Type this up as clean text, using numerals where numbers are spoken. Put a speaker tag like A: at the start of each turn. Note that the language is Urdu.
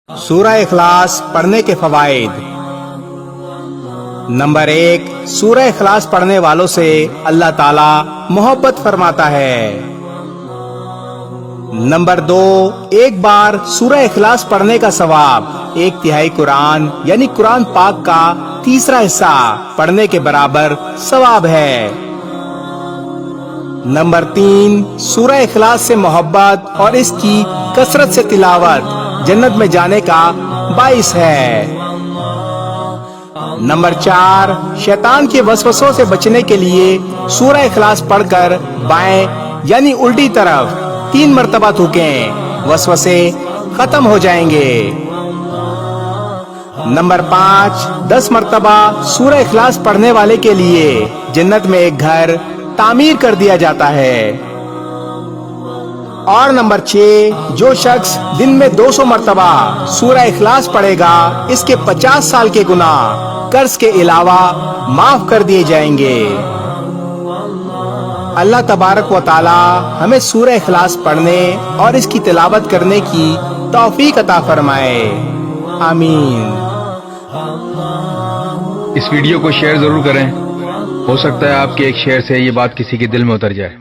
A: سورہ اخلاص پڑھنے کے فوائد۔ نمبر 1، سورہ اخلاص پڑھنے والوں سے اللہ تعالیٰ محبت فرماتا ہے۔ نمبر 2، ایک بار سورہ اخلاص پڑھنے کا ثواب 1/3 قرآن یعنی قرآن پاک کا تیسرا حصہ پڑھنے کے برابر ثواب ہے۔ نمبر 3، سورہ اخلاص سے محبت اور اس کی کثرت سے تلاوت جنت میں جانے کا باعث ہے۔ نمبر 4، شیطان کے وسوسوں سے بچنے کے لیے سورہ اخلاص پڑھ کر بائیں یعنی الٹی طرف 3 مرتبہ تھوکیں، وسوسے ختم ہو جائیں گے۔ نمبر 5، 10 مرتبہ سورہ اخلاص پڑھنے والے کے لیے جنت میں ایک گھر تعمیر کر دیا جاتا ہے۔ اور نمبر 6، جو شخص دن میں 200 مرتبہ سورہ اخلاص پڑھے گا اس کے 50 سال کے گناہ قرض کے علاوہ معاف کر دیے جائیں گے۔ اللہ تبارک و تعالی ہمیں سورہ اخلاص پڑھنے اور اس کی تلاوت کرنے کی توفیق عطا فرمائے، آمین۔
B: اس ویڈیو کو شیئر ضرور کریں، ہو سکتا ہے آپ کے ایک شیئر سے یہ بات کسی کے دل میں اتر جائے۔